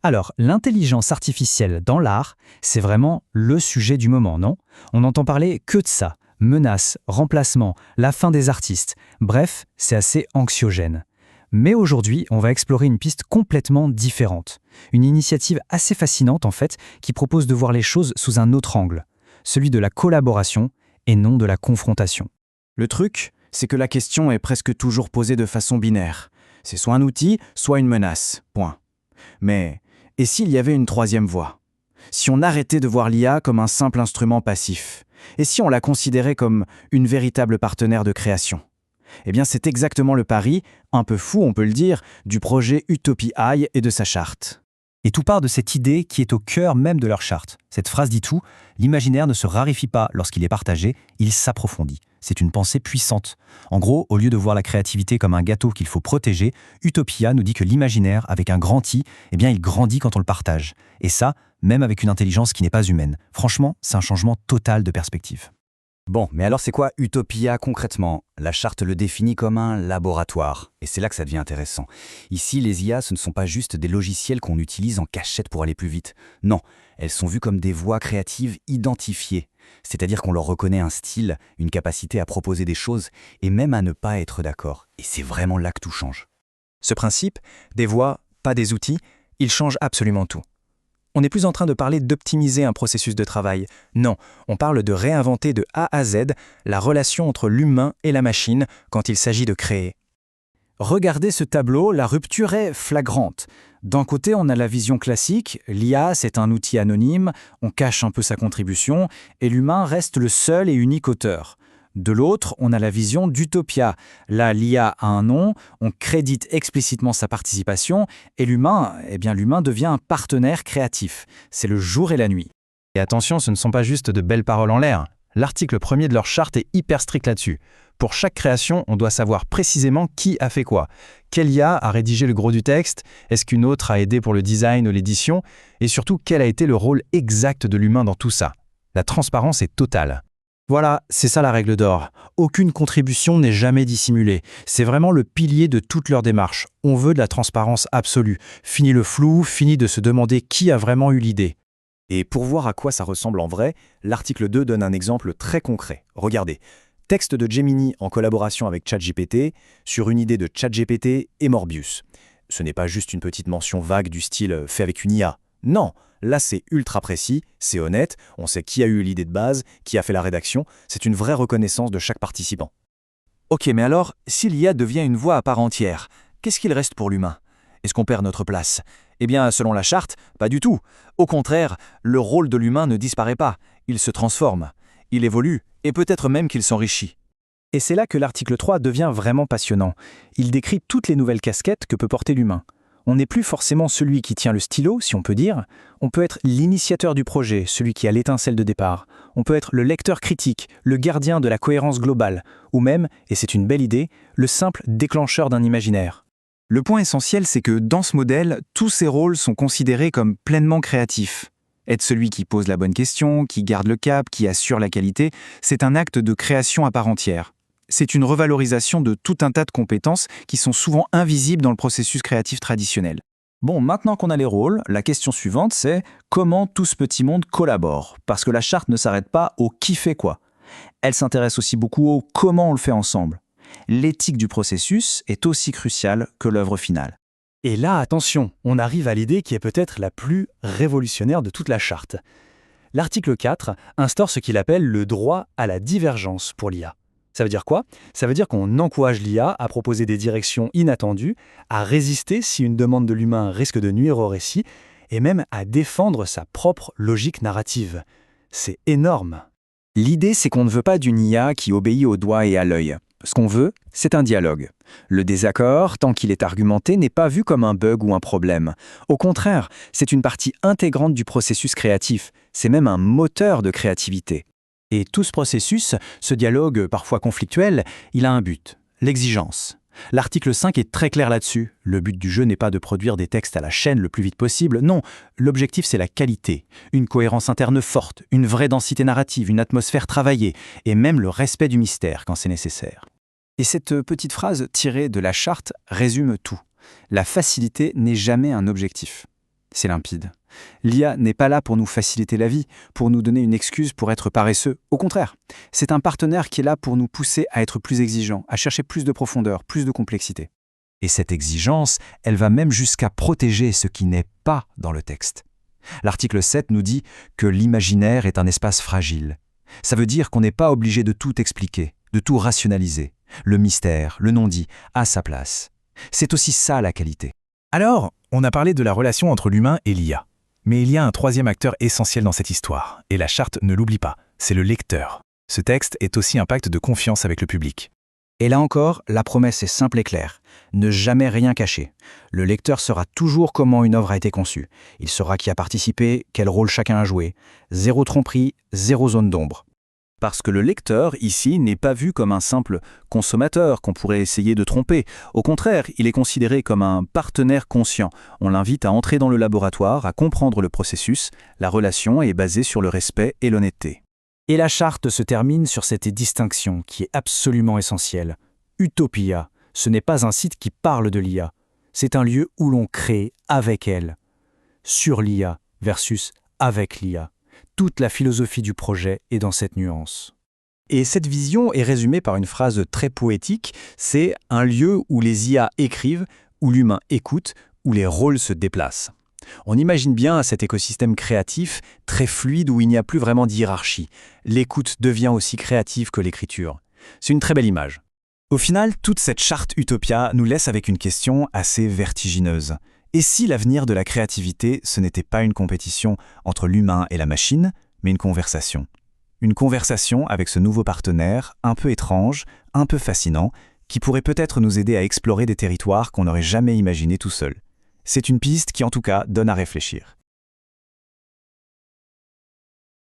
Alors, l'intelligence artificielle dans l'art, c'est vraiment le sujet du moment, non? On n'entend parler que de ça. Menaces, remplacements, la fin des artistes. Bref, c'est assez anxiogène. Mais aujourd'hui, on va explorer une piste complètement différente. Une initiative assez fascinante en fait, qui propose de voir les choses sous un autre angle. Celui de la collaboration et non de la confrontation. Le truc, c'est que la question est presque toujours posée de façon binaire. C'est soit un outil, soit une menace. Point. Mais, et s'il y avait une troisième voie? Si on arrêtait de voir l'IA comme un simple instrument passif? Et si on la considérait comme une véritable partenaire de création? Eh bien, c'est exactement le pari, un peu fou on peut le dire, du projet Utopie AI et de sa charte. Et tout part de cette idée qui est au cœur même de leur charte. Cette phrase dit tout, l'imaginaire ne se raréfie pas lorsqu'il est partagé, il s'approfondit. C'est une pensée puissante. En gros, au lieu de voir la créativité comme un gâteau qu'il faut protéger, Utopia nous dit que l'imaginaire, avec un grand I, eh bien, il grandit quand on le partage. Et ça, même avec une intelligence qui n'est pas humaine. Franchement, c'est un changement total de perspective. Bon, mais alors c'est quoi Utopia concrètement? La charte le définit comme un laboratoire. Et c'est là que ça devient intéressant. Ici, les IA, ce ne sont pas juste des logiciels qu'on utilise en cachette pour aller plus vite. Non, elles sont vues comme des voies créatives identifiées. C'est-à-dire qu'on leur reconnaît un style, une capacité à proposer des choses et même à ne pas être d'accord. Et c'est vraiment là que tout change. Ce principe, des voies, pas des outils, il change absolument tout. On n'est plus en train de parler d'optimiser un processus de travail. Non, on parle de réinventer de A à Z la relation entre l'humain et la machine quand il s'agit de créer. Regardez ce tableau, la rupture est flagrante. D'un côté, on a la vision classique, l'IA c'est un outil anonyme, on cache un peu sa contribution, et l'humain reste le seul et unique auteur. De l'autre, on a la vision d'Utopia. Là, l'IA a un nom, on crédite explicitement sa participation, et l'humain devient un partenaire créatif. C'est le jour et la nuit. Et attention, ce ne sont pas juste de belles paroles en l'air. L'article 1er de leur charte est hyper strict là-dessus. Pour chaque création, on doit savoir précisément qui a fait quoi. Quelle IA a rédigé le gros du texte? Est-ce qu'une autre a aidé pour le design ou l'édition? Et surtout, quel a été le rôle exact de l'humain dans tout ça? La transparence est totale. Voilà, c'est ça la règle d'or. Aucune contribution n'est jamais dissimulée. C'est vraiment le pilier de toute leur démarche. On veut de la transparence absolue. Fini le flou, fini de se demander qui a vraiment eu l'idée. Et pour voir à quoi ça ressemble en vrai, l'article 2 donne un exemple très concret. Regardez, texte de Gemini en collaboration avec ChatGPT sur une idée de ChatGPT et Morbius. Ce n'est pas juste une petite mention vague du style « fait avec une IA ». Non, là c'est ultra précis, c'est honnête, on sait qui a eu l'idée de base, qui a fait la rédaction, c'est une vraie reconnaissance de chaque participant. Ok, mais alors, si l'IA devient une voix à part entière, qu'est-ce qu'il reste pour l'humain? Est-ce qu'on perd notre place? Eh bien, selon la charte, pas du tout. Au contraire, le rôle de l'humain ne disparaît pas, il se transforme, il évolue, et peut-être même qu'il s'enrichit. Et c'est là que l'article 3 devient vraiment passionnant. Il décrit toutes les nouvelles casquettes que peut porter l'humain. On n'est plus forcément celui qui tient le stylo, si on peut dire. On peut être l'initiateur du projet, celui qui a l'étincelle de départ. On peut être le lecteur critique, le gardien de la cohérence globale. Ou même, et c'est une belle idée, le simple déclencheur d'un imaginaire. Le point essentiel, c'est que dans ce modèle, tous ces rôles sont considérés comme pleinement créatifs. Être celui qui pose la bonne question, qui garde le cap, qui assure la qualité, c'est un acte de création à part entière. C'est une revalorisation de tout un tas de compétences qui sont souvent invisibles dans le processus créatif traditionnel. Bon, maintenant qu'on a les rôles, la question suivante c'est comment tout ce petit monde collabore? Parce que la charte ne s'arrête pas au qui fait quoi. Elle s'intéresse aussi beaucoup au comment on le fait ensemble. L'éthique du processus est aussi cruciale que l'œuvre finale. Et là, attention, on arrive à l'idée qui est peut-être la plus révolutionnaire de toute la charte. L'article 4 instaure ce qu'il appelle le droit à la divergence pour l'IA. Ça veut dire quoi? Ça veut dire qu'on encourage l'IA à proposer des directions inattendues, à résister si une demande de l'humain risque de nuire au récit, et même à défendre sa propre logique narrative. C'est énorme. L'idée, c'est qu'on ne veut pas d'une IA qui obéit au doigt et à l'œil. Ce qu'on veut, c'est un dialogue. Le désaccord, tant qu'il est argumenté, n'est pas vu comme un bug ou un problème. Au contraire, c'est une partie intégrante du processus créatif. C'est même un moteur de créativité. Et tout ce processus, ce dialogue parfois conflictuel, il a un but, l'exigence. L'article 5 est très clair là-dessus. Le but du jeu n'est pas de produire des textes à la chaîne le plus vite possible, non. L'objectif, c'est la qualité, une cohérence interne forte, une vraie densité narrative, une atmosphère travaillée, et même le respect du mystère quand c'est nécessaire. Et cette petite phrase tirée de la charte résume tout. La facilité n'est jamais un objectif. C'est limpide. L'IA n'est pas là pour nous faciliter la vie, pour nous donner une excuse pour être paresseux. Au contraire, c'est un partenaire qui est là pour nous pousser à être plus exigeants, à chercher plus de profondeur, plus de complexité. Et cette exigence, elle va même jusqu'à protéger ce qui n'est pas dans le texte. L'article 7 nous dit que l'imaginaire est un espace fragile. Ça veut dire qu'on n'est pas obligé de tout expliquer, de tout rationaliser. Le mystère, le non-dit, a sa place. C'est aussi ça la qualité. Alors, on a parlé de la relation entre l'humain et l'IA. Mais il y a un troisième acteur essentiel dans cette histoire, et la charte ne l'oublie pas, c'est le lecteur. Ce texte est aussi un pacte de confiance avec le public. Et là encore, la promesse est simple et claire. Ne jamais rien cacher. Le lecteur saura toujours comment une œuvre a été conçue. Il saura qui a participé, quel rôle chacun a joué. Zéro tromperie, zéro zone d'ombre. Parce que le lecteur, ici, n'est pas vu comme un simple consommateur qu'on pourrait essayer de tromper. Au contraire, il est considéré comme un partenaire conscient. On l'invite à entrer dans le laboratoire, à comprendre le processus. La relation est basée sur le respect et l'honnêteté. Et la charte se termine sur cette distinction qui est absolument essentielle. Utopia, ce n'est pas un site qui parle de l'IA. C'est un lieu où l'on crée avec elle. Sur l'IA versus avec l'IA. Toute la philosophie du projet est dans cette nuance. Et cette vision est résumée par une phrase très poétique, c'est un lieu où les IA écrivent, où l'humain écoute, où les rôles se déplacent. On imagine bien cet écosystème créatif, très fluide, où il n'y a plus vraiment de hiérarchie. L'écoute devient aussi créative que l'écriture. C'est une très belle image. Au final, toute cette charte Utopia nous laisse avec une question assez vertigineuse. Et si l'avenir de la créativité, ce n'était pas une compétition entre l'humain et la machine, mais une conversation? Une conversation avec ce nouveau partenaire, un peu étrange, un peu fascinant, qui pourrait peut-être nous aider à explorer des territoires qu'on n'aurait jamais imaginés tout seul. C'est une piste qui, en tout cas, donne à réfléchir.